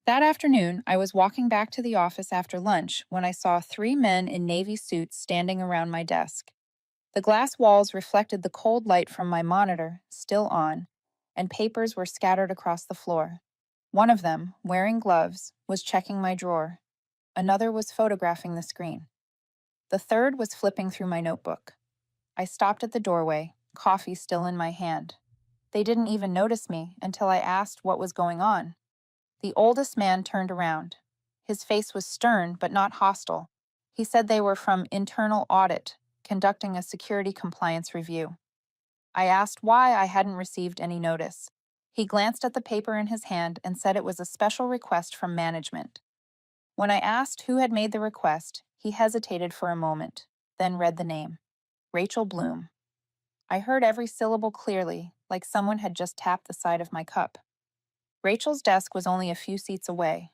That afternoon, I was walking back to the office after lunch when I saw three men in navy suits standing around my desk. The glass walls reflected the cold light from my monitor, still on, and papers were scattered across the floor. One of them, wearing gloves, was checking my drawer. Another was photographing the screen. The third was flipping through my notebook. I stopped at the doorway, coffee still in my hand. They didn't even notice me until I asked what was going on. The oldest man turned around. His face was stern but not hostile. He said they were from internal audit, conducting a security compliance review. I asked why I hadn't received any notice. He glanced at the paper in his hand and said it was a special request from management. When I asked who had made the request, he hesitated for a moment, then read the name: Rachel Bloom. I heard every syllable clearly, like someone had just tapped the side of my cup. Rachel's desk was only a few seats away.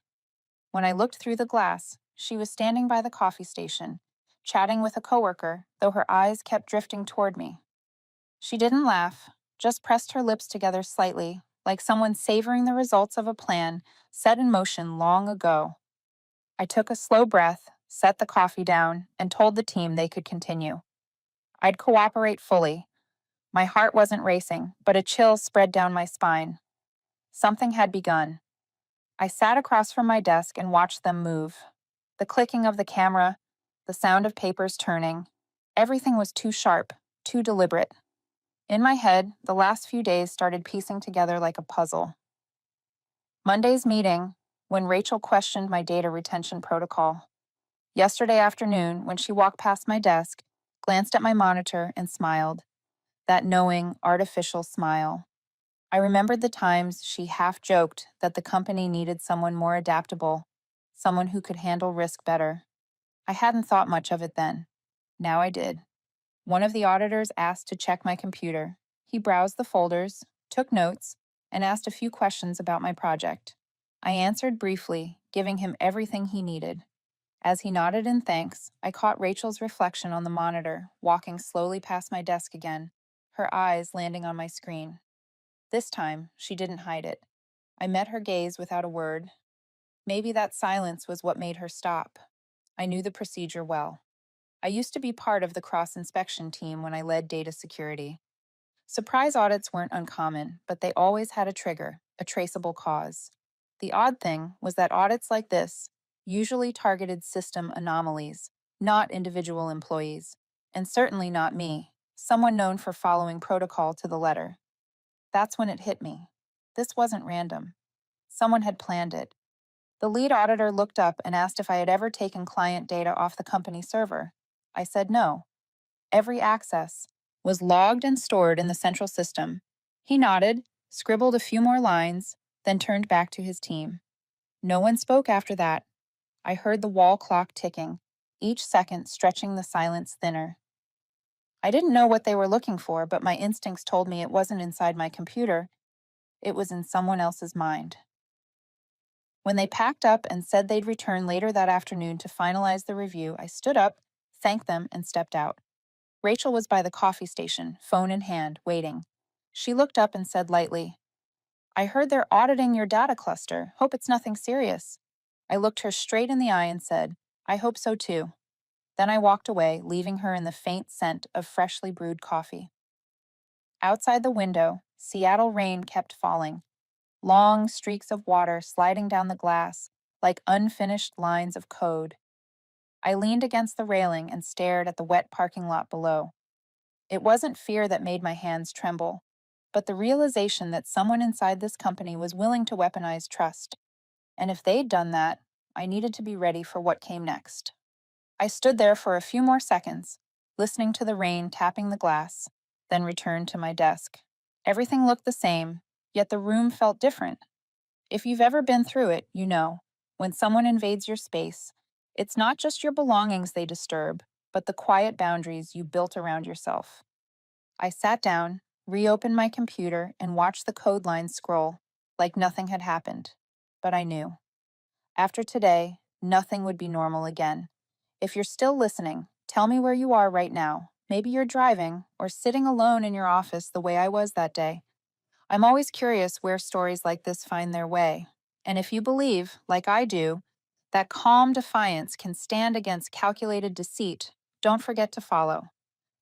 When I looked through the glass, she was standing by the coffee station, chatting with a coworker, though her eyes kept drifting toward me. She didn't laugh, just pressed her lips together slightly, like someone savoring the results of a plan set in motion long ago. I took a slow breath, set the coffee down, and told the team they could continue. I'd cooperate fully. My heart wasn't racing, but a chill spread down my spine. Something had begun. I sat across from my desk and watched them move. The clicking of the camera, the sound of papers turning. Everything was too sharp, too deliberate. In my head, the last few days started piecing together like a puzzle. Monday's meeting, when Rachel questioned my data retention protocol. Yesterday afternoon, when she walked past my desk, glanced at my monitor, and smiled. That knowing, artificial smile. I remembered the times she half joked that the company needed someone more adaptable, someone who could handle risk better. I hadn't thought much of it then. Now I did. One of the auditors asked to check my computer. He browsed the folders, took notes, and asked a few questions about my project. I answered briefly, giving him everything he needed. As he nodded in thanks, I caught Rachel's reflection on the monitor, walking slowly past my desk again, her eyes landing on my screen. This time, she didn't hide it. I met her gaze without a word. Maybe that silence was what made her stop. I knew the procedure well. I used to be part of the cross-inspection team when I led data security. Surprise audits weren't uncommon, but they always had a trigger, a traceable cause. The odd thing was that audits like this usually targeted system anomalies, not individual employees, and certainly not me, someone known for following protocol to the letter. That's when it hit me. This wasn't random. Someone had planned it. The lead auditor looked up and asked if I had ever taken client data off the company server. I said no. Every access was logged and stored in the central system. He nodded, scribbled a few more lines, then turned back to his team. No one spoke after that. I heard the wall clock ticking, each second stretching the silence thinner. I didn't know what they were looking for, but my instincts told me it wasn't inside my computer. It was in someone else's mind. When they packed up and said they'd return later that afternoon to finalize the review, I stood up, thanked them, and stepped out. Rachel was by the coffee station, phone in hand, waiting. She looked up and said lightly, "I heard they're auditing your data cluster. Hope it's nothing serious." I looked her straight in the eye and said, "I hope so too." Then I walked away, leaving her in the faint scent of freshly brewed coffee. Outside the window, Seattle rain kept falling. Long streaks of water sliding down the glass like unfinished lines of code. I leaned against the railing and stared at the wet parking lot below. It wasn't fear that made my hands tremble, but the realization that someone inside this company was willing to weaponize trust. And if they'd done that, I needed to be ready for what came next. I stood there for a few more seconds, listening to the rain tapping the glass, then returned to my desk. Everything looked the same, yet the room felt different. If you've ever been through it, you know, when someone invades your space, it's not just your belongings they disturb, but the quiet boundaries you built around yourself. I sat down, reopened my computer, and watched the code lines scroll, like nothing had happened. But I knew. After today, nothing would be normal again. If you're still listening, tell me where you are right now. Maybe you're driving, or sitting alone in your office the way I was that day. I'm always curious where stories like this find their way. And if you believe, like I do, that calm defiance can stand against calculated deceit, don't forget to follow,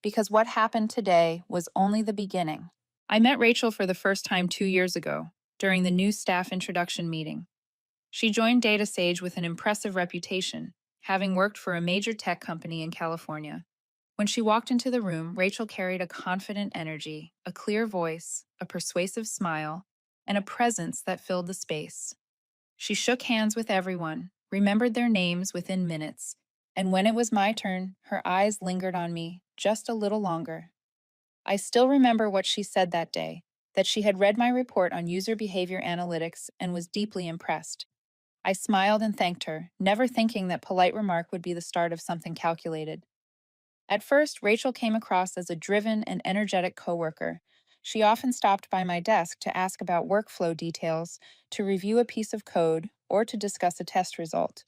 because what happened today was only the beginning. I met Rachel for the first time 2 years ago, during the new staff introduction meeting. She joined DataSage with an impressive reputation, having worked for a major tech company in California. When she walked into the room, Rachel carried a confident energy, a clear voice, a persuasive smile, and a presence that filled the space. She shook hands with everyone, remembered their names within minutes, and when it was my turn, her eyes lingered on me just a little longer. I still remember what she said that day, that she had read my report on user behavior analytics and was deeply impressed. I smiled and thanked her, never thinking that polite remark would be the start of something calculated. At first, Rachel came across as a driven and energetic coworker. She often stopped by my desk to ask about workflow details, to review a piece of code, or to discuss a test result.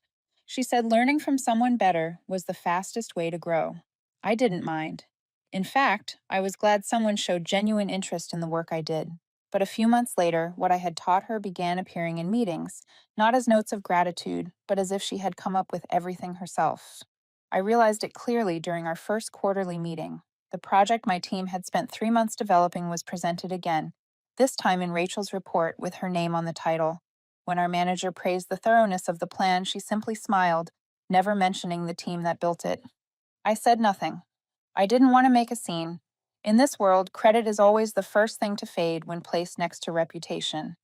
She said learning from someone better was the fastest way to grow. I didn't mind. In fact, I was glad someone showed genuine interest in the work I did. But a few months later, what I had taught her began appearing in meetings, not as notes of gratitude, but as if she had come up with everything herself. I realized it clearly during our first quarterly meeting. The project my team had spent 3 months developing was presented again, this time in Rachel's report with her name on the title. When our manager praised the thoroughness of the plan, she simply smiled, never mentioning the team that built it. I said nothing. I didn't want to make a scene. In this world, credit is always the first thing to fade when placed next to reputation.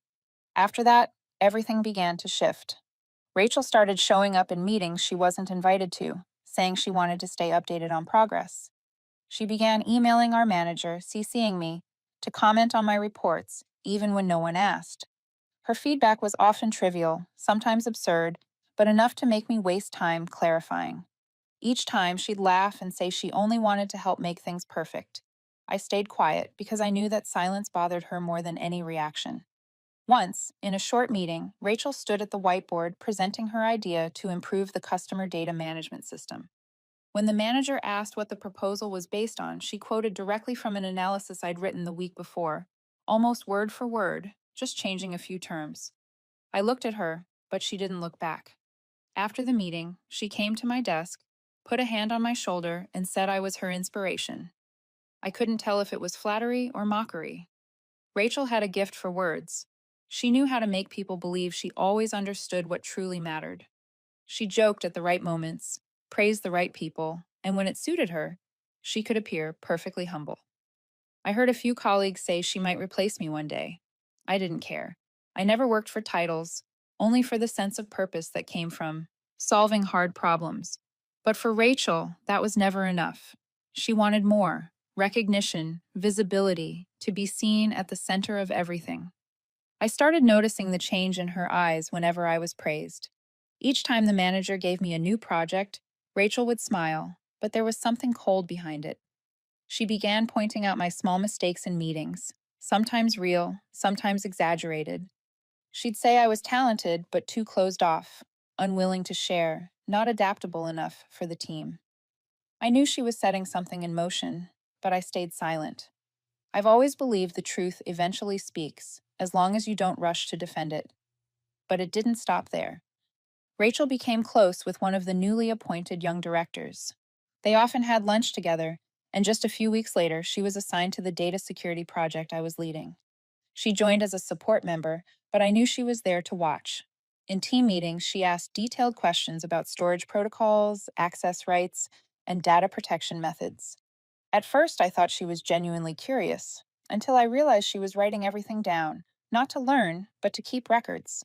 After that, everything began to shift. Rachel started showing up in meetings she wasn't invited to, saying she wanted to stay updated on progress. She began emailing our manager, CCing me, to comment on my reports, even when no one asked. Her feedback was often trivial, sometimes absurd, but enough to make me waste time clarifying. Each time, she'd laugh and say she only wanted to help make things perfect. I stayed quiet because I knew that silence bothered her more than any reaction. Once, in a short meeting, Rachel stood at the whiteboard presenting her idea to improve the customer data management system. When the manager asked what the proposal was based on, she quoted directly from an analysis I'd written the week before, almost word for word, just changing a few terms. I looked at her, but she didn't look back. After the meeting, she came to my desk, put a hand on my shoulder, and said I was her inspiration. I couldn't tell if it was flattery or mockery. Rachel had a gift for words. She knew how to make people believe she always understood what truly mattered. She joked at the right moments, praised the right people, and when it suited her, she could appear perfectly humble. I heard a few colleagues say she might replace me one day. I didn't care. I never worked for titles, only for the sense of purpose that came from solving hard problems. But for Rachel, that was never enough. She wanted more recognition, visibility, to be seen at the center of everything. I started noticing the change in her eyes whenever I was praised. Each time the manager gave me a new project, Rachel would smile, but there was something cold behind it. She began pointing out my small mistakes in meetings, sometimes real, sometimes exaggerated. She'd say I was talented, but too closed off, unwilling to share, not adaptable enough for the team. I knew she was setting something in motion, but I stayed silent. I've always believed the truth eventually speaks, as long as you don't rush to defend it. But it didn't stop there. Rachel became close with one of the newly appointed young directors. They often had lunch together, and just a few weeks later, she was assigned to the data security project I was leading. She joined as a support member, but I knew she was there to watch. In team meetings, she asked detailed questions about storage protocols, access rights, and data protection methods. At first, I thought she was genuinely curious, until I realized she was writing everything down, not to learn, but to keep records.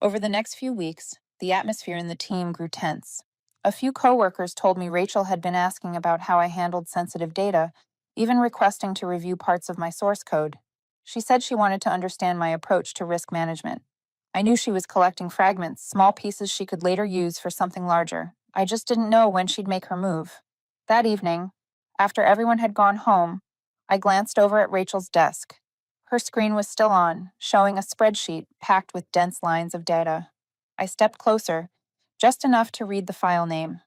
Over the next few weeks, the atmosphere in the team grew tense. A few coworkers told me Rachel had been asking about how I handled sensitive data, even requesting to review parts of my source code. She said she wanted to understand my approach to risk management. I knew she was collecting fragments, small pieces she could later use for something larger. I just didn't know when she'd make her move. That evening, after everyone had gone home, I glanced over at Rachel's desk. Her screen was still on, showing a spreadsheet packed with dense lines of data. I stepped closer, just enough to read the file name.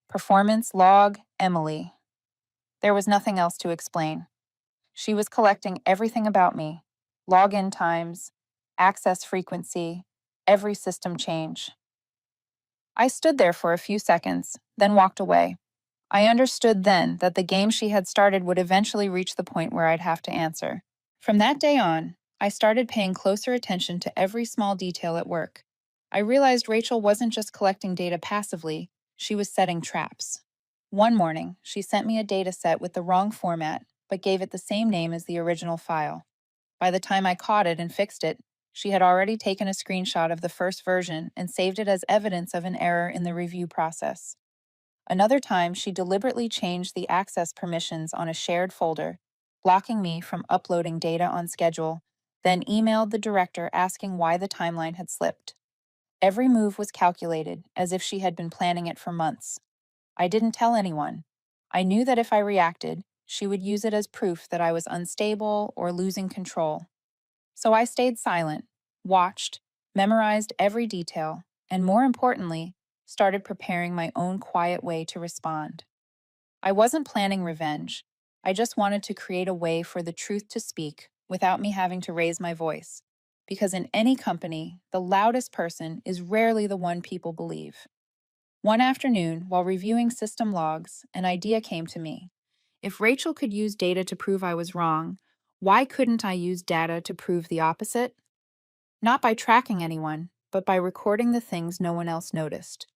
Performance log Emily. There was nothing else to explain. She was collecting everything about me: login times, access frequency, every system change. I stood there for a few seconds, then walked away. I understood then that the game she had started would eventually reach the point where I'd have to answer. From that day on, I started paying closer attention to every small detail at work. I realized Rachel wasn't just collecting data passively, she was setting traps. One morning, she sent me a data set with the wrong format, but gave it the same name as the original file. By the time I caught it and fixed it, she had already taken a screenshot of the first version and saved it as evidence of an error in the review process. Another time, she deliberately changed the access permissions on a shared folder, blocking me from uploading data on schedule, then emailed the director asking why the timeline had slipped. Every move was calculated, as if she had been planning it for months. I didn't tell anyone. I knew that if I reacted, she would use it as proof that I was unstable or losing control. So I stayed silent, watched, memorized every detail, and more importantly, started preparing my own quiet way to respond. I wasn't planning revenge. I just wanted to create a way for the truth to speak without me having to raise my voice. Because in any company, the loudest person is rarely the one people believe. One afternoon, while reviewing system logs, an idea came to me. If Rachel could use data to prove I was wrong, why couldn't I use data to prove the opposite? Not by tracking anyone, but by recording the things no one else noticed.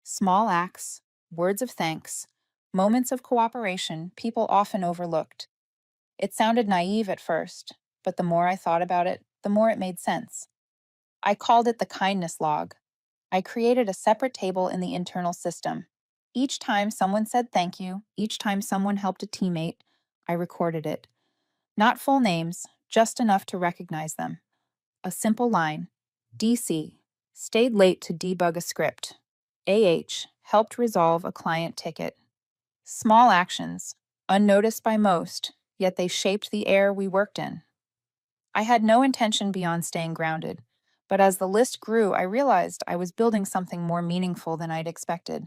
Small acts, words of thanks, moments of cooperation people often overlooked. It sounded naive at first, but the more I thought about it, the more it made sense. I called it the kindness log. I created a separate table in the internal system. Each time someone said thank you, each time someone helped a teammate, I recorded it. Not full names, just enough to recognize them. A simple line. DC, stayed late to debug a script. AH, helped resolve a client ticket. Small actions, unnoticed by most, yet they shaped the air we worked in. I had no intention beyond staying grounded, but as the list grew, I realized I was building something more meaningful than I'd expected.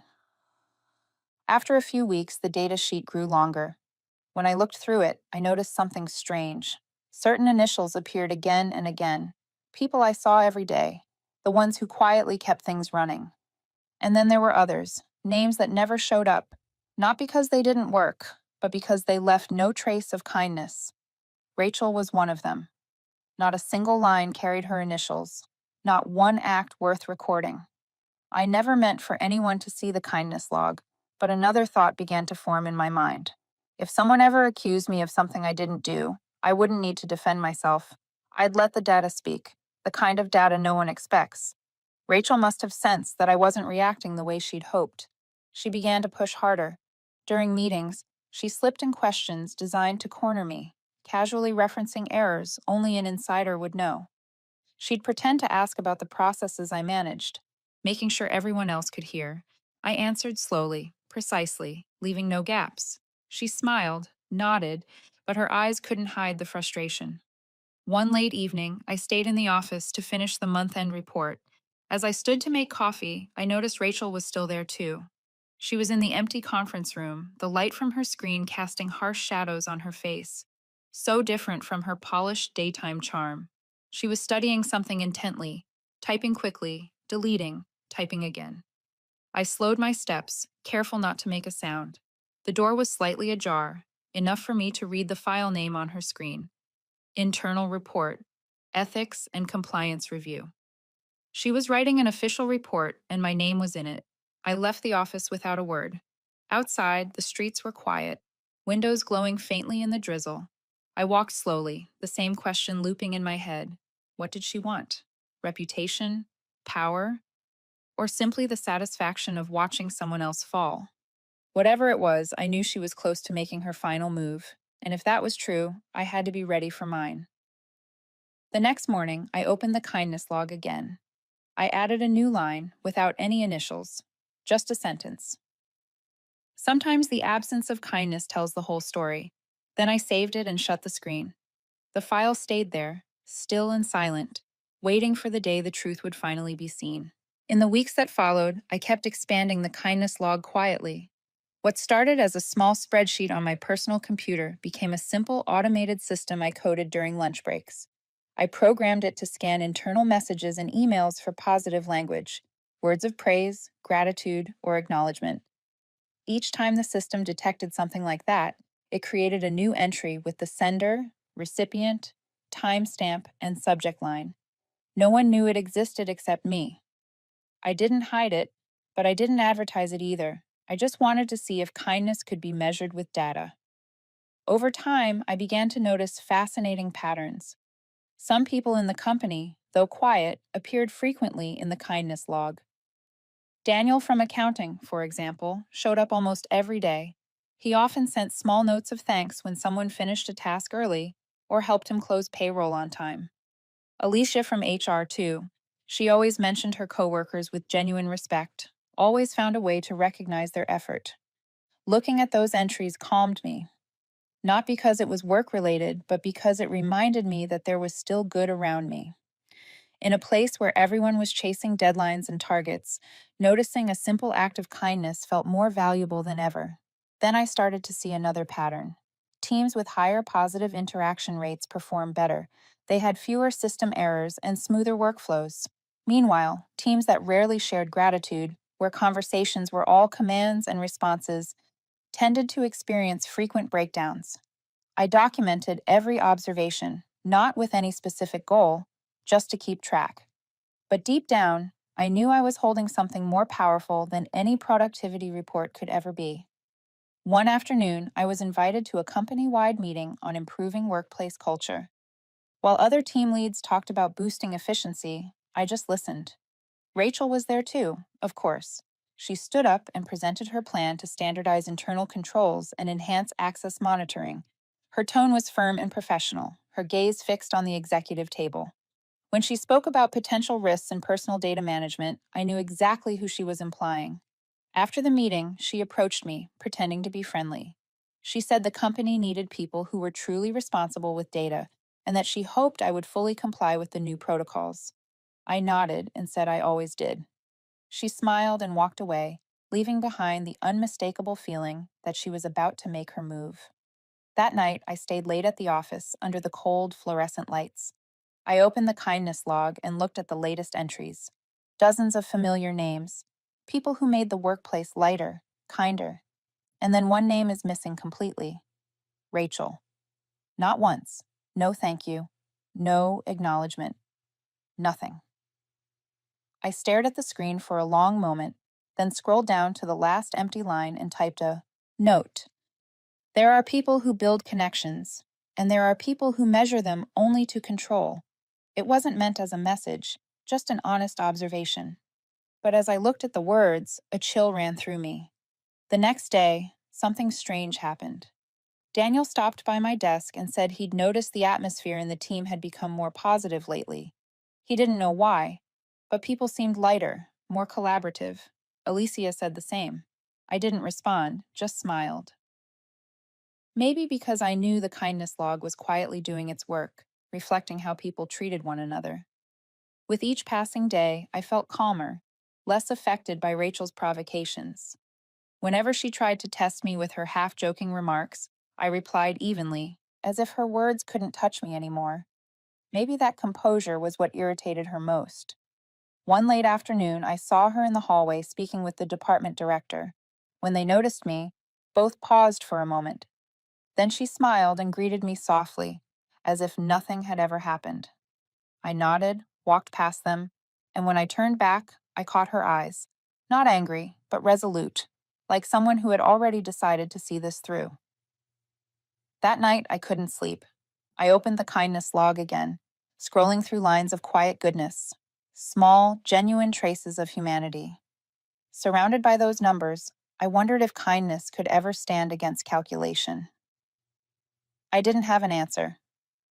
After a few weeks, the data sheet grew longer. When I looked through it, I noticed something strange. Certain initials appeared again and again. People I saw every day, the ones who quietly kept things running. And then there were others, names that never showed up, not because they didn't work, but because they left no trace of kindness. Rachel was one of them. Not a single line carried her initials, not one act worth recording. I never meant for anyone to see the kindness log, but another thought began to form in my mind. If someone ever accused me of something I didn't do, I wouldn't need to defend myself. I'd let the data speak, the kind of data no one expects. Rachel must have sensed that I wasn't reacting the way she'd hoped. She began to push harder. During meetings, she slipped in questions designed to corner me, casually referencing errors only an insider would know. She'd pretend to ask about the processes I managed, making sure everyone else could hear. I answered slowly, precisely, leaving no gaps. She smiled, nodded, but her eyes couldn't hide the frustration. One late evening, I stayed in the office to finish the month-end report. As I stood to make coffee, I noticed Rachel was still there too. She was in the empty conference room, the light from her screen casting harsh shadows on her face, so different from her polished daytime charm. She was studying something intently, typing quickly, deleting, typing again. I slowed my steps, careful not to make a sound. The door was slightly ajar, enough for me to read the file name on her screen. Internal Report, Ethics and Compliance Review. She was writing an official report, and my name was in it. I left the office without a word. Outside, the streets were quiet, windows glowing faintly in the drizzle. I walked slowly, the same question looping in my head. What did she want? Reputation? Power? Or simply the satisfaction of watching someone else fall? Whatever it was, I knew she was close to making her final move, and if that was true, I had to be ready for mine. The next morning, I opened the kindness log again. I added a new line without any initials, just a sentence. Sometimes the absence of kindness tells the whole story. Then I saved it and shut the screen. The file stayed there, still and silent, waiting for the day the truth would finally be seen. In the weeks that followed, I kept expanding the kindness log quietly. What started as a small spreadsheet on my personal computer became a simple automated system I coded during lunch breaks. I programmed it to scan internal messages and emails for positive language, words of praise, gratitude, or acknowledgement. Each time the system detected something like that, it created a new entry with the sender, recipient, timestamp, and subject line. No one knew it existed except me. I didn't hide it, but I didn't advertise it either. I just wanted to see if kindness could be measured with data. Over time, I began to notice fascinating patterns. Some people in the company, though quiet, appeared frequently in the kindness log. Daniel from accounting, for example, showed up almost every day. He often sent small notes of thanks when someone finished a task early or helped him close payroll on time. Alicia from HR, too. She always mentioned her coworkers with genuine respect, always found a way to recognize their effort. Looking at those entries calmed me, not because it was work-related, but because it reminded me that there was still good around me. In a place where everyone was chasing deadlines and targets, noticing a simple act of kindness felt more valuable than ever. Then I started to see another pattern. Teams with higher positive interaction rates performed better. They had fewer system errors and smoother workflows. Meanwhile, teams that rarely shared gratitude, where conversations were all commands and responses, tended to experience frequent breakdowns. I documented every observation, not with any specific goal, just to keep track. But deep down, I knew I was holding something more powerful than any productivity report could ever be. One afternoon, I was invited to a company-wide meeting on improving workplace culture. While other team leads talked about boosting efficiency, I just listened. Rachel was there too, of course. She stood up and presented her plan to standardize internal controls and enhance access monitoring. Her tone was firm and professional, her gaze fixed on the executive table. When she spoke about potential risks in personal data management, I knew exactly who she was implying. After the meeting, she approached me, pretending to be friendly. She said the company needed people who were truly responsible with data, and that she hoped I would fully comply with the new protocols. I nodded and said I always did. She smiled and walked away, leaving behind the unmistakable feeling that she was about to make her move. That night, I stayed late at the office under the cold, fluorescent lights. I opened the kindness log and looked at the latest entries. Dozens of familiar names, people who made the workplace lighter, kinder. And then one name is missing completely: Rachel. Not once. No thank you. No acknowledgement. Nothing. I stared at the screen for a long moment, then scrolled down to the last empty line and typed a note. There are people who build connections, and there are people who measure them only to control. It wasn't meant as a message, just an honest observation. But as I looked at the words, a chill ran through me. The next day, something strange happened. Daniel stopped by my desk and said he'd noticed the atmosphere in the team had become more positive lately. He didn't know why, but people seemed lighter, more collaborative. Alicia said the same. I didn't respond, just smiled. Maybe because I knew the kindness log was quietly doing its work, reflecting how people treated one another. With each passing day, I felt calmer, less affected by Rachel's provocations. Whenever she tried to test me with her half-joking remarks, I replied evenly, as if her words couldn't touch me anymore. Maybe that composure was what irritated her most. One late afternoon, I saw her in the hallway speaking with the department director. When they noticed me, both paused for a moment. Then she smiled and greeted me softly, as if nothing had ever happened. I nodded, walked past them, and when I turned back, I caught her eyes. Not angry, but resolute, like someone who had already decided to see this through. That night, I couldn't sleep. I opened the kindness log again, scrolling through lines of quiet goodness, small, genuine traces of humanity. Surrounded by those numbers, I wondered if kindness could ever stand against calculation. I didn't have an answer,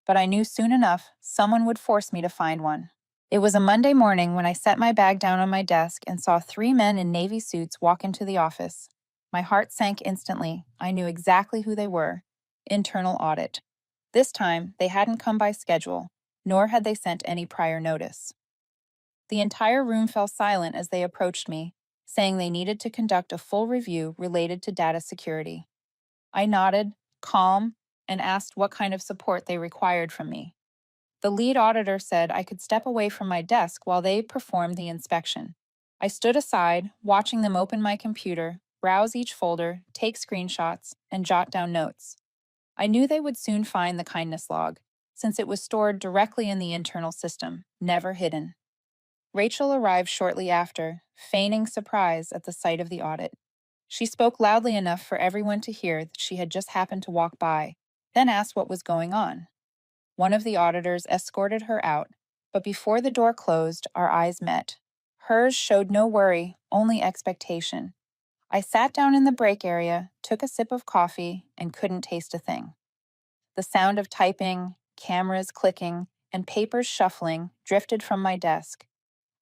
but I knew soon enough someone would force me to find one. It was a Monday morning when I set my bag down on my desk and saw three men in navy suits walk into the office. My heart sank instantly. I knew exactly who they were: internal audit. This time, they hadn't come by schedule, nor had they sent any prior notice. The entire room fell silent as they approached me, saying they needed to conduct a full review related to data security. I nodded, calm, and asked what kind of support they required from me. The lead auditor said I could step away from my desk while they performed the inspection. I stood aside, watching them open my computer, browse each folder, take screenshots, and jot down notes. I knew they would soon find the kindness log, since it was stored directly in the internal system, never hidden. Rachel arrived shortly after, feigning surprise at the sight of the audit. She spoke loudly enough for everyone to hear that she had just happened to walk by, then asked what was going on. One of the auditors escorted her out, but before the door closed, our eyes met. Hers showed no worry, only expectation. I sat down in the break area, took a sip of coffee, and couldn't taste a thing. The sound of typing, cameras clicking, and papers shuffling drifted from my desk.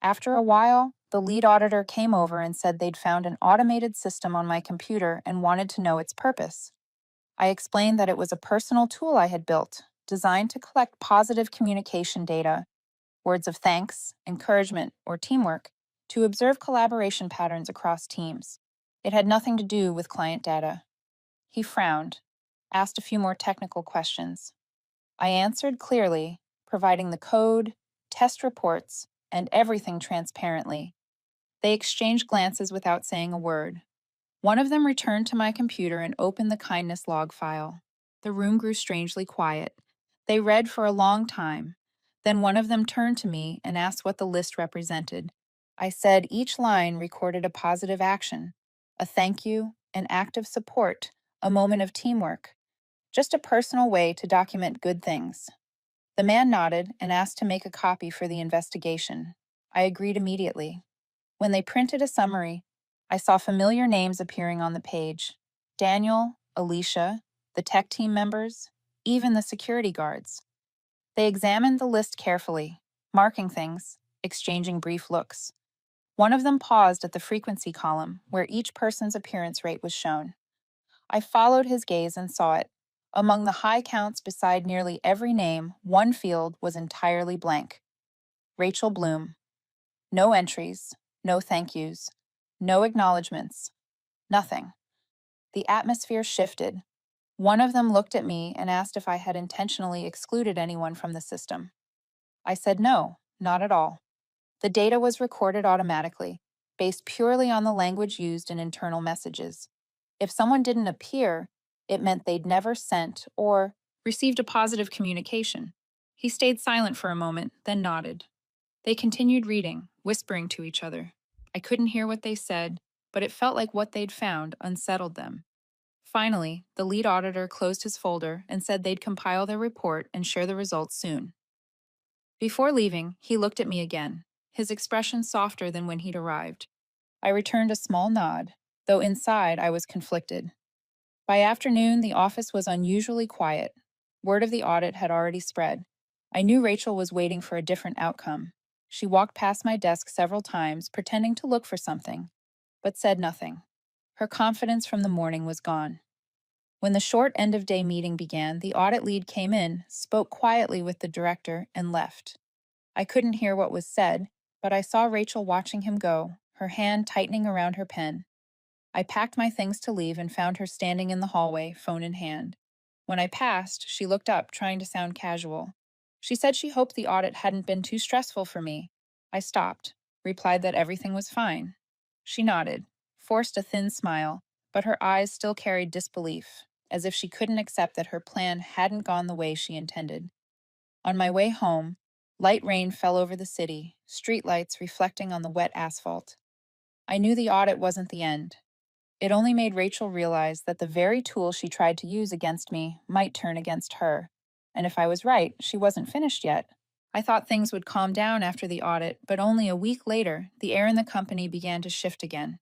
After a while, the lead auditor came over and said they'd found an automated system on my computer and wanted to know its purpose. I explained that it was a personal tool I had built, designed to collect positive communication data, words of thanks, encouragement, or teamwork, to observe collaboration patterns across teams. It had nothing to do with client data. He frowned, asked a few more technical questions. I answered clearly, providing the code, test reports, and everything transparently. They exchanged glances without saying a word. One of them returned to my computer and opened the kindness log file. The room grew strangely quiet. They read for a long time. Then one of them turned to me and asked what the list represented. I said each line recorded a positive action, a thank you, an act of support, a moment of teamwork, just a personal way to document good things. The man nodded and asked to make a copy for the investigation. I agreed immediately. When they printed a summary, I saw familiar names appearing on the page: Daniel, Alicia, the tech team members, even the security guards. They examined the list carefully, marking things, exchanging brief looks. One of them paused at the frequency column, where each person's appearance rate was shown. I followed his gaze and saw it. Among the high counts beside nearly every name, one field was entirely blank: Rachel Bloom. No entries, no thank yous, no acknowledgments, nothing. The atmosphere shifted. One of them looked at me and asked if I had intentionally excluded anyone from the system. I said no, not at all. The data was recorded automatically, based purely on the language used in internal messages. If someone didn't appear, it meant they'd never sent or received a positive communication. He stayed silent for a moment, then nodded. They continued reading, whispering to each other. I couldn't hear what they said, but it felt like what they'd found unsettled them. Finally, the lead auditor closed his folder and said they'd compile their report and share the results soon. Before leaving, he looked at me again, his expression softer than when he'd arrived. I returned a small nod, though inside I was conflicted. By afternoon, the office was unusually quiet. Word of the audit had already spread. I knew Rachel was waiting for a different outcome. She walked past my desk several times, pretending to look for something, but said nothing. Her confidence from the morning was gone. When the short end-of-day meeting began, the audit lead came in, spoke quietly with the director, and left. I couldn't hear what was said, but I saw Rachel watching him go, her hand tightening around her pen. I packed my things to leave and found her standing in the hallway, phone in hand. When I passed, she looked up, trying to sound casual. She said she hoped the audit hadn't been too stressful for me. I stopped, replied that everything was fine. She nodded, forced a thin smile, but her eyes still carried disbelief, as if she couldn't accept that her plan hadn't gone the way she intended. On my way home, light rain fell over the city, streetlights reflecting on the wet asphalt. I knew the audit wasn't the end. It only made Rachel realize that the very tool she tried to use against me might turn against her. And if I was right, she wasn't finished yet. I thought things would calm down after the audit, but only a week later, the air in the company began to shift again.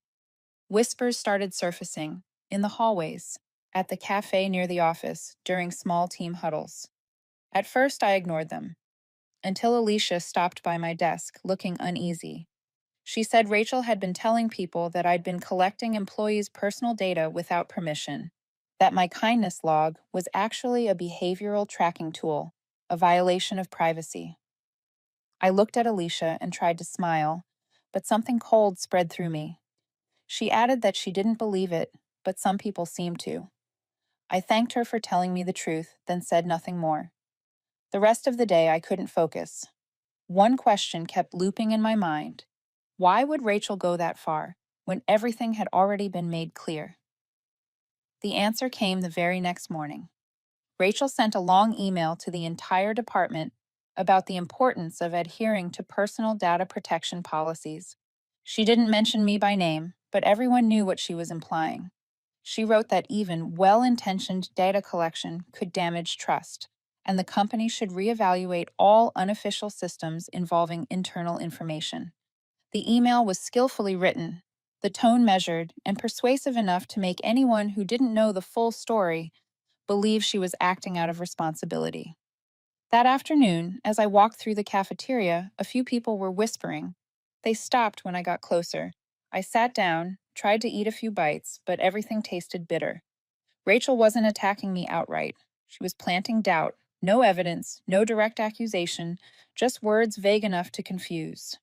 Whispers started surfacing, in the hallways, at the cafe near the office, during small team huddles. At first, I ignored them, until Alicia stopped by my desk, looking uneasy. She said Rachel had been telling people that I'd been collecting employees' personal data without permission, that my kindness log was actually a behavioral tracking tool, a violation of privacy. I looked at Alicia and tried to smile, but something cold spread through me. She added that she didn't believe it, but some people seemed to. I thanked her for telling me the truth, then said nothing more. The rest of the day, I couldn't focus. One question kept looping in my mind. Why would Rachel go that far when everything had already been made clear? The answer came the very next morning. Rachel sent a long email to the entire department about the importance of adhering to personal data protection policies. She didn't mention me by name, but everyone knew what she was implying. She wrote that even well intentioned data collection could damage trust, and the company should reevaluate all unofficial systems involving internal information. The email was skillfully written, the tone measured, and persuasive enough to make anyone who didn't know the full story believe she was acting out of responsibility. That afternoon, as I walked through the cafeteria, a few people were whispering. They stopped when I got closer. I sat down, tried to eat a few bites, but everything tasted bitter. Rachel wasn't attacking me outright. She was planting doubt. No evidence, no direct accusation, just words vague enough to confuse.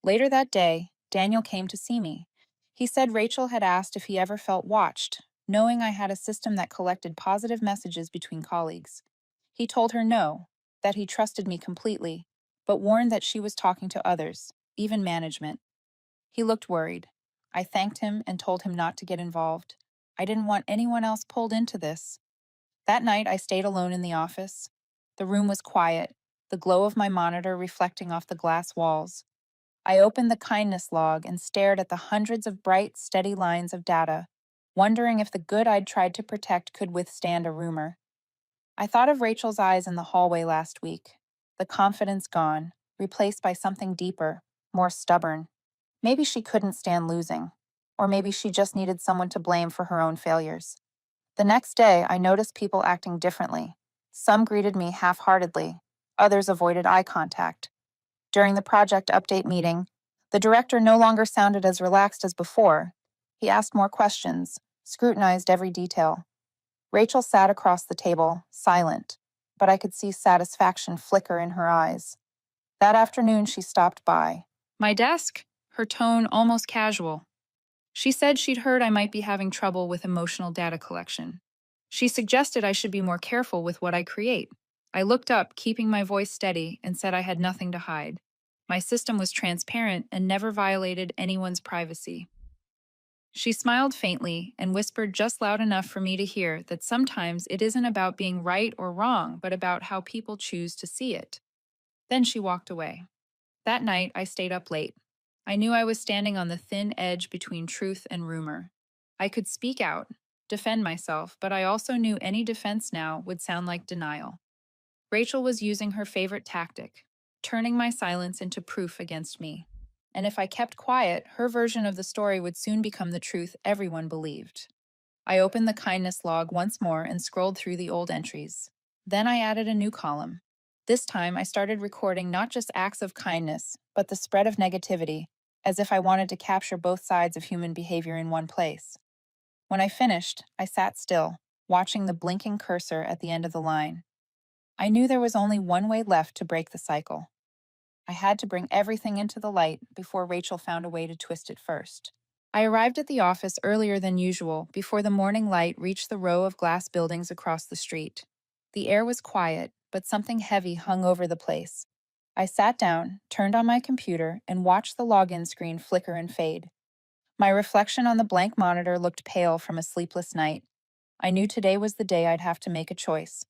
Later that day, Daniel came to see me. He said Rachel had asked if he ever felt watched, knowing I had a system that collected positive messages between colleagues. He told her no, that he trusted me completely, but warned that she was talking to others, even management. He looked worried. I thanked him and told him not to get involved. I didn't want anyone else pulled into this. That night, I stayed alone in the office. The room was quiet, the glow of my monitor reflecting off the glass walls. I opened the kindness log and stared at the hundreds of bright, steady lines of data, wondering if the good I'd tried to protect could withstand a rumor. I thought of Rachel's eyes in the hallway last week, the confidence gone, replaced by something deeper, more stubborn. Maybe she couldn't stand losing, or maybe she just needed someone to blame for her own failures. The next day, I noticed people acting differently. Some greeted me half-heartedly, others avoided eye contact. During the project update meeting, the director no longer sounded as relaxed as before. He asked more questions, scrutinized every detail. Rachel sat across the table, silent, but I could see satisfaction flicker in her eyes. That afternoon, she stopped by. My desk? Her tone almost casual. She said she'd heard I might be having trouble with emotional data collection. She suggested I should be more careful with what I create. I looked up, keeping my voice steady, and said I had nothing to hide. My system was transparent and never violated anyone's privacy. She smiled faintly and whispered just loud enough for me to hear that sometimes it isn't about being right or wrong, but about how people choose to see it. Then she walked away. That night, I stayed up late. I knew I was standing on the thin edge between truth and rumor. I could speak out, defend myself, but I also knew any defense now would sound like denial. Rachel was using her favorite tactic, turning my silence into proof against me. And if I kept quiet, her version of the story would soon become the truth everyone believed. I opened the kindness log once more and scrolled through the old entries. Then I added a new column. This time I started recording not just acts of kindness, but the spread of negativity, as if I wanted to capture both sides of human behavior in one place. When I finished, I sat still, watching the blinking cursor at the end of the line. I knew there was only one way left to break the cycle. I had to bring everything into the light before Rachel found a way to twist it first. I arrived at the office earlier than usual, before the morning light reached the row of glass buildings across the street. The air was quiet, but something heavy hung over the place. I sat down, turned on my computer, and watched the login screen flicker and fade. My reflection on the blank monitor looked pale from a sleepless night. I knew today was the day I'd have to make a choice.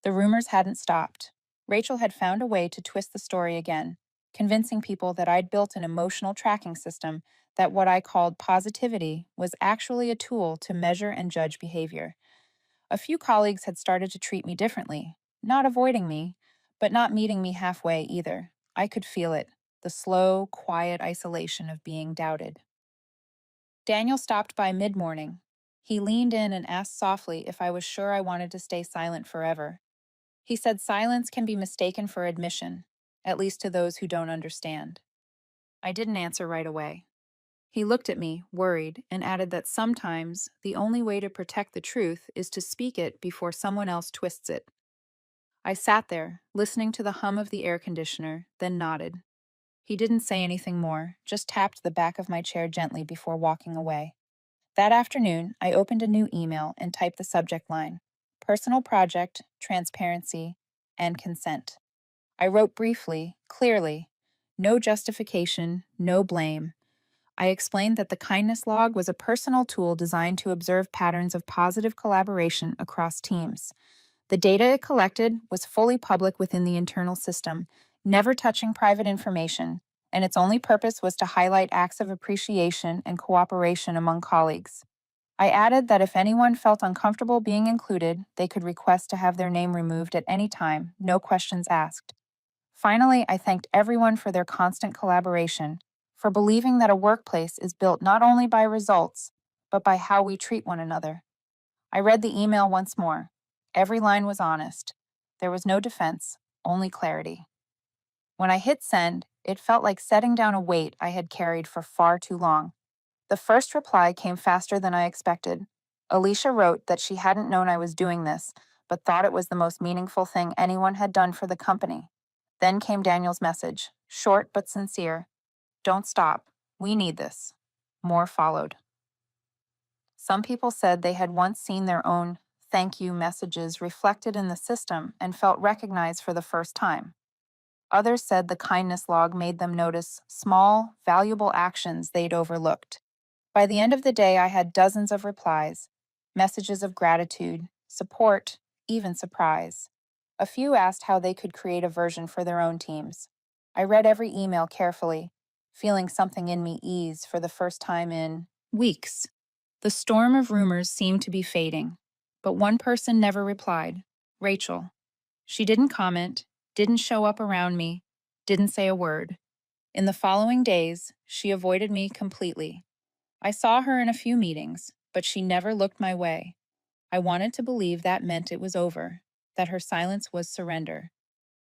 The rumors hadn't stopped. Rachel had found a way to twist the story again, convincing people that I'd built an emotional tracking system, that what I called positivity was actually a tool to measure and judge behavior. A few colleagues had started to treat me differently, not avoiding me, but not meeting me halfway either. I could feel it, the slow, quiet isolation of being doubted. Daniel stopped by mid-morning. He leaned in and asked softly if I was sure I wanted to stay silent forever. He said silence can be mistaken for admission, at least to those who don't understand. I didn't answer right away. He looked at me, worried, and added that sometimes the only way to protect the truth is to speak it before someone else twists it. I sat there, listening to the hum of the air conditioner, then nodded. He didn't say anything more, just tapped the back of my chair gently before walking away. That afternoon, I opened a new email and typed the subject line: Personal project, transparency, and consent. I wrote briefly, clearly, no justification, no blame. I explained that the kindness log was a personal tool designed to observe patterns of positive collaboration across teams. The data it collected was fully public within the internal system, never touching private information, and its only purpose was to highlight acts of appreciation and cooperation among colleagues. I added that if anyone felt uncomfortable being included, they could request to have their name removed at any time, no questions asked. Finally, I thanked everyone for their constant collaboration, for believing that a workplace is built not only by results, but by how we treat one another. I read the email once more. Every line was honest. There was no defense, only clarity. When I hit send, it felt like setting down a weight I had carried for far too long. The first reply came faster than I expected. Alicia wrote that she hadn't known I was doing this, but thought it was the most meaningful thing anyone had done for the company. Then came Daniel's message, short but sincere. Don't stop. We need this. More followed. Some people said they had once seen their own thank you messages reflected in the system and felt recognized for the first time. Others said the kindness log made them notice small, valuable actions they'd overlooked. By the end of the day, I had dozens of replies, messages of gratitude, support, even surprise. A few asked how they could create a version for their own teams. I read every email carefully, feeling something in me ease for the first time in weeks. The storm of rumors seemed to be fading, but one person never replied, Rachel. She didn't comment, didn't show up around me, didn't say a word. In the following days, she avoided me completely. I saw her in a few meetings, but she never looked my way. I wanted to believe that meant it was over, that her silence was surrender.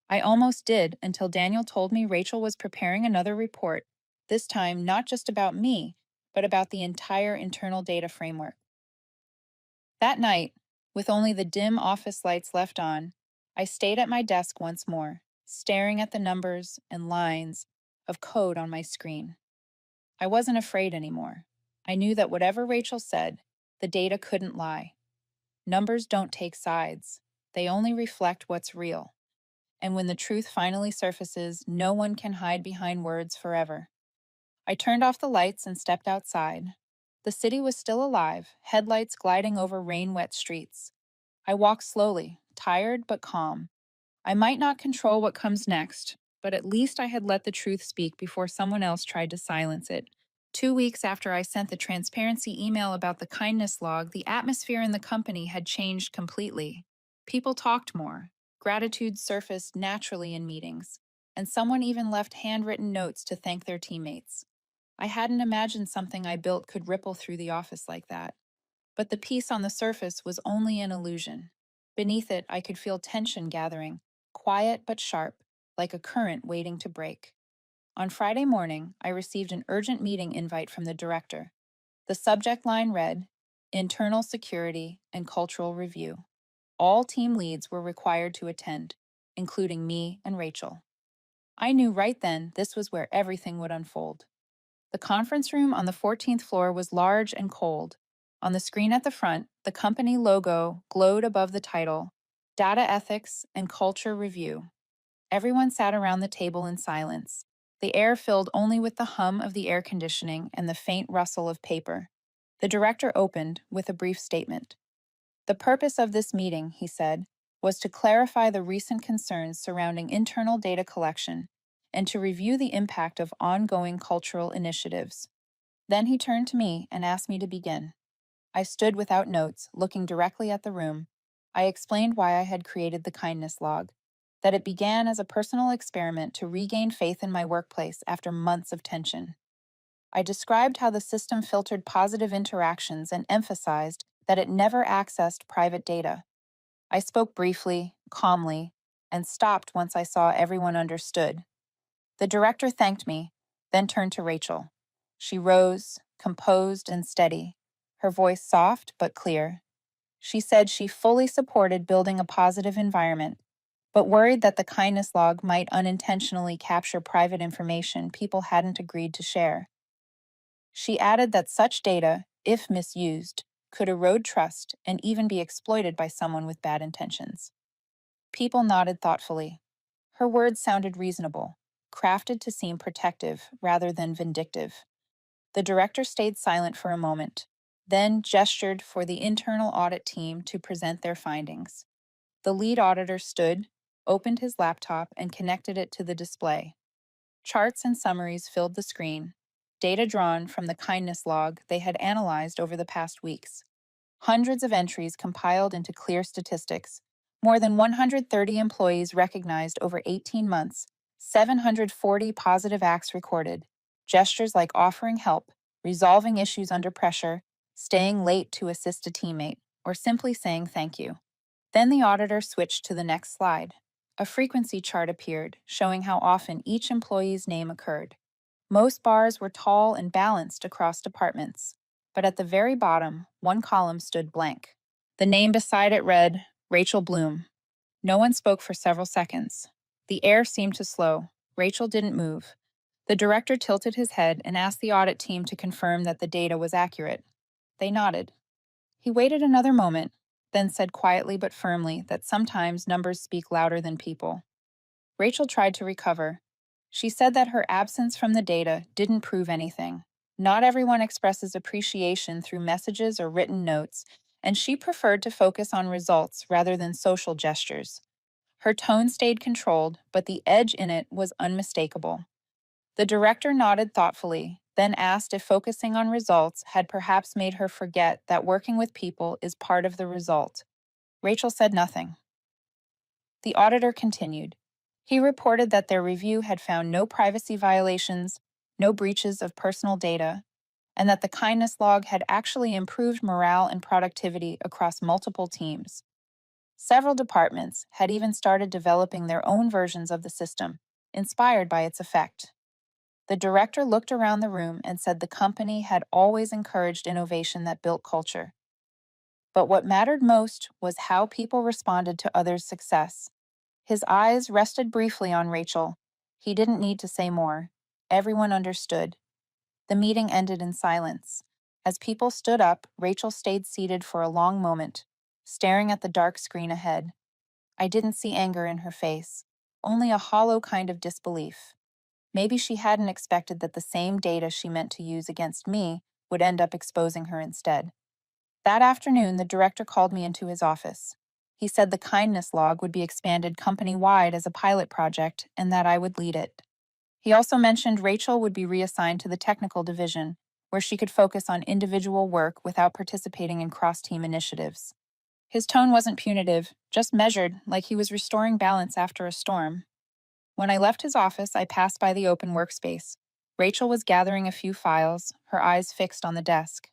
I almost did until Daniel told me Rachel was preparing another report, this time not just about me, but about the entire internal data framework. That night, with only the dim office lights left on, I stayed at my desk once more, staring at the numbers and lines of code on my screen. I wasn't afraid anymore. I knew that whatever Rachel said, the data couldn't lie. Numbers don't take sides. They only reflect what's real. And when the truth finally surfaces, no one can hide behind words forever. I turned off the lights and stepped outside. The city was still alive, headlights gliding over rain-wet streets. I walked slowly, tired but calm. I might not control what comes next, but at least I had let the truth speak before someone else tried to silence it. 2 weeks after I sent the transparency email about the kindness log, the atmosphere in the company had changed completely. People talked more. Gratitude surfaced naturally in meetings, and someone even left handwritten notes to thank their teammates. I hadn't imagined something I built could ripple through the office like that. But the peace on the surface was only an illusion. Beneath it, I could feel tension gathering, quiet but sharp, like a current waiting to break. On Friday morning, I received an urgent meeting invite from the director. The subject line read, Internal Security and Cultural Review. All team leads were required to attend, including me and Rachel. I knew right then this was where everything would unfold. The conference room on the 14th floor was large and cold. On the screen at the front, the company logo glowed above the title, Data Ethics and Culture Review. Everyone sat around the table in silence, the air filled only with the hum of the air conditioning and the faint rustle of paper. The director opened with a brief statement. The purpose of this meeting, he said, was to clarify the recent concerns surrounding internal data collection and to review the impact of ongoing cultural initiatives. Then he turned to me and asked me to begin. I stood without notes, looking directly at the room. I explained why I had created the kindness log, that it began as a personal experiment to regain faith in my workplace after months of tension. I described how the system filtered positive interactions and emphasized that it never accessed private data. I spoke briefly, calmly, and stopped once I saw everyone understood. The director thanked me, then turned to Rachel. She rose, composed and steady, her voice soft but clear. She said she fully supported building a positive environment, but worried that the kindness log might unintentionally capture private information people hadn't agreed to share. She added that such data, if misused, could erode trust and even be exploited by someone with bad intentions. People nodded thoughtfully. Her words sounded reasonable, crafted to seem protective rather than vindictive. The director stayed silent for a moment, then gestured for the internal audit team to present their findings. The lead auditor stood, opened his laptop, and connected it to the display. Charts and summaries filled the screen, data drawn from the kindness log they had analyzed over the past weeks. Hundreds of entries compiled into clear statistics. More than 130 employees recognized over 18 months, 740 positive acts recorded. Gestures like offering help, resolving issues under pressure, staying late to assist a teammate, or simply saying thank you. Then the auditor switched to the next slide. A frequency chart appeared, showing how often each employee's name occurred. Most bars were tall and balanced across departments, but at the very bottom, one column stood blank. The name beside it read, Rachel Bloom. No one spoke for several seconds. The air seemed to slow. Rachel didn't move. The director tilted his head and asked the audit team to confirm that the data was accurate. They nodded. He waited another moment, then said quietly but firmly that sometimes numbers speak louder than people. Rachel tried to recover. She said that her absence from the data didn't prove anything. Not everyone expresses appreciation through messages or written notes, and she preferred to focus on results rather than social gestures. Her tone stayed controlled, but the edge in it was unmistakable. The director nodded thoughtfully, then asked if focusing on results had perhaps made her forget that working with people is part of the result. Rachel said nothing. The auditor continued. He reported that their review had found no privacy violations, no breaches of personal data, and that the kindness log had actually improved morale and productivity across multiple teams. Several departments had even started developing their own versions of the system, inspired by its effect. The director looked around the room and said the company had always encouraged innovation that built culture. But what mattered most was how people responded to others' success. His eyes rested briefly on Rachel. He didn't need to say more. Everyone understood. The meeting ended in silence. As people stood up, Rachel stayed seated for a long moment, staring at the dark screen ahead. I didn't see anger in her face, only a hollow kind of disbelief. Maybe she hadn't expected that the same data she meant to use against me would end up exposing her instead. That afternoon, the director called me into his office. He said the kindness log would be expanded company-wide as a pilot project and that I would lead it. He also mentioned Rachel would be reassigned to the technical division, where she could focus on individual work without participating in cross-team initiatives. His tone wasn't punitive, just measured, like he was restoring balance after a storm. When I left his office, I passed by the open workspace. Rachel was gathering a few files, her eyes fixed on the desk.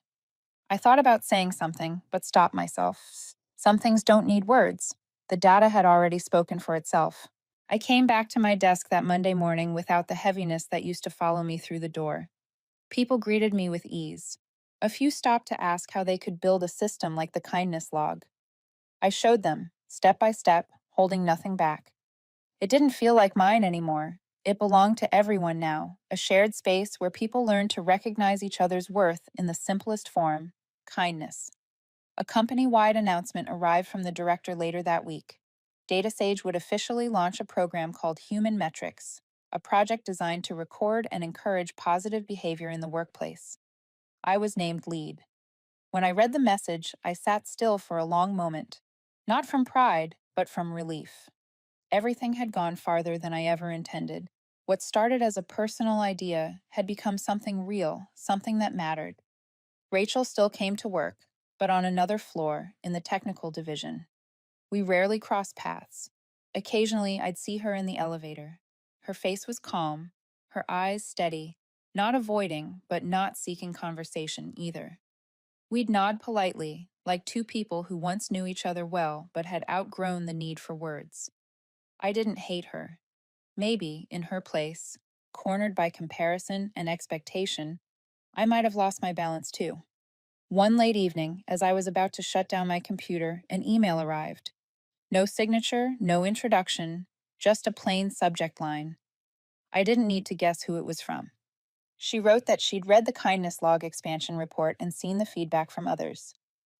I thought about saying something, but stopped myself. Some things don't need words. The data had already spoken for itself. I came back to my desk that Monday morning without the heaviness that used to follow me through the door. People greeted me with ease. A few stopped to ask how they could build a system like the kindness log. I showed them, step by step, holding nothing back. It didn't feel like mine anymore. It belonged to everyone now, a shared space where people learned to recognize each other's worth in the simplest form, kindness. A company-wide announcement arrived from the director later that week. DataSage would officially launch a program called Human Metrics, a project designed to record and encourage positive behavior in the workplace. I was named lead. When I read the message, I sat still for a long moment, not from pride, but from relief. Everything had gone farther than I ever intended. What started as a personal idea had become something real, something that mattered. Rachel still came to work, but on another floor, in the technical division. We rarely crossed paths. Occasionally, I'd see her in the elevator. Her face was calm, her eyes steady, not avoiding, but not seeking conversation either. We'd nod politely, like two people who once knew each other well but had outgrown the need for words. I didn't hate her. Maybe, in her place, cornered by comparison and expectation, I might have lost my balance too. One late evening, as I was about to shut down my computer, an email arrived. No signature, no introduction, just a plain subject line. I didn't need to guess who it was from. She wrote that she'd read the kindness log expansion report and seen the feedback from others.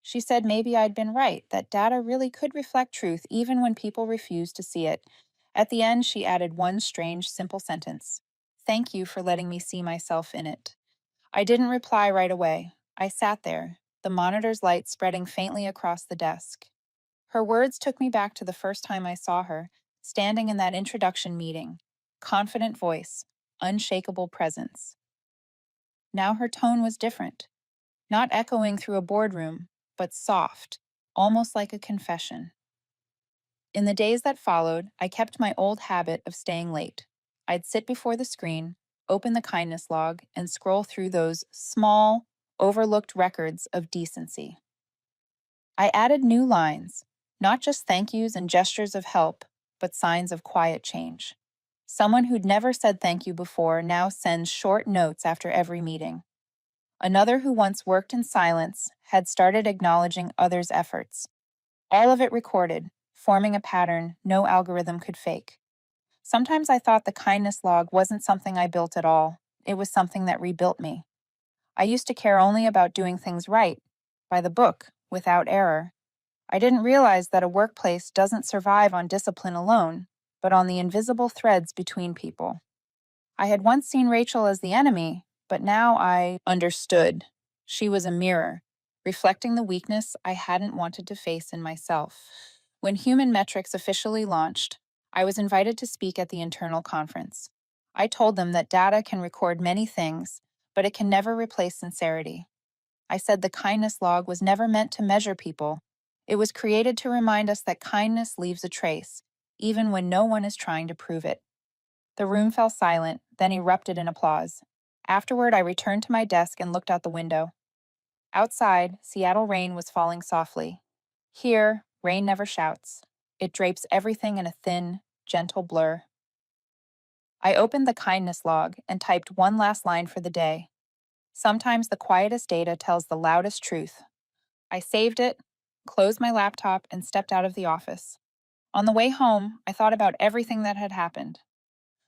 She said maybe I'd been right, that data really could reflect truth even when people refused to see it. At the end, she added one strange, simple sentence: "Thank you for letting me see myself in it." I didn't reply right away. I sat there, the monitor's light spreading faintly across the desk. Her words took me back to the first time I saw her, standing in that introduction meeting. Confident voice, unshakable presence. Now her tone was different, not echoing through a boardroom, but soft, almost like a confession. In the days that followed, I kept my old habit of staying late. I'd sit before the screen, open the kindness log, and scroll through those small, overlooked records of decency. I added new lines, not just thank yous and gestures of help, but signs of quiet change. Someone who'd never said thank you before now sends short notes after every meeting. Another who once worked in silence had started acknowledging others' efforts. All of it recorded, forming a pattern no algorithm could fake. Sometimes I thought the kindness log wasn't something I built at all. It was something that rebuilt me. I used to care only about doing things right, by the book, without error. I didn't realize that a workplace doesn't survive on discipline alone, but on the invisible threads between people. I had once seen Rachel as the enemy, but now I understood. She was a mirror, reflecting the weakness I hadn't wanted to face in myself. When Human Metrics officially launched, I was invited to speak at the internal conference. I told them that data can record many things, but it can never replace sincerity. I said the kindness log was never meant to measure people. It was created to remind us that kindness leaves a trace, even when no one is trying to prove it. The room fell silent, then erupted in applause. Afterward, I returned to my desk and looked out the window. Outside, Seattle rain was falling softly. Here, rain never shouts. It drapes everything in a thin, gentle blur. I opened the kindness log and typed one last line for the day. Sometimes the quietest data tells the loudest truth. I saved it, closed my laptop, and stepped out of the office. On the way home, I thought about everything that had happened.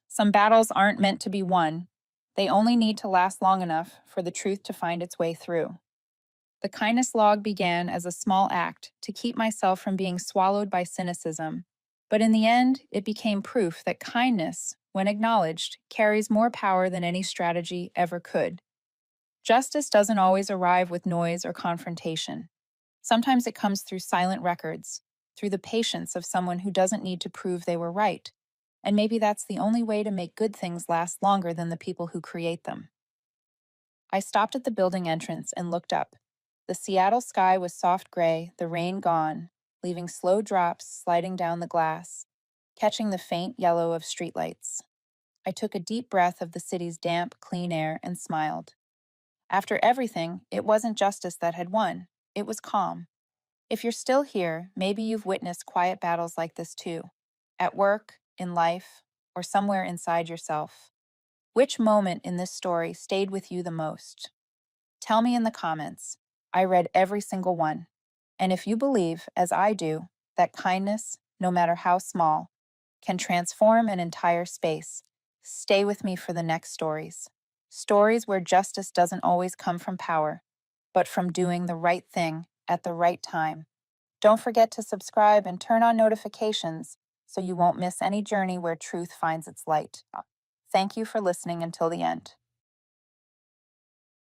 Some battles aren't meant to be won. They only need to last long enough for the truth to find its way through. The kindness log began as a small act to keep myself from being swallowed by cynicism. But in the end, it became proof that kindness, when acknowledged, carries more power than any strategy ever could. Justice doesn't always arrive with noise or confrontation. Sometimes it comes through silent records, through the patience of someone who doesn't need to prove they were right. And maybe that's the only way to make good things last longer than the people who create them. I stopped at the building entrance and looked up. The Seattle sky was soft gray, the rain gone, leaving slow drops sliding down the glass, catching the faint yellow of streetlights. I took a deep breath of the city's damp, clean air and smiled. After everything, it wasn't justice that had won. It was calm. If you're still here, maybe you've witnessed quiet battles like this too. At work, in life, or somewhere inside yourself. Which moment in this story stayed with you the most? Tell me in the comments. I read every single one. And if you believe, as I do, that kindness, no matter how small, can transform an entire space, stay with me for the next stories. Stories where justice doesn't always come from power, but from doing the right thing at the right time. Don't forget to subscribe and turn on notifications so you won't miss any journey where truth finds its light. Thank you for listening until the end.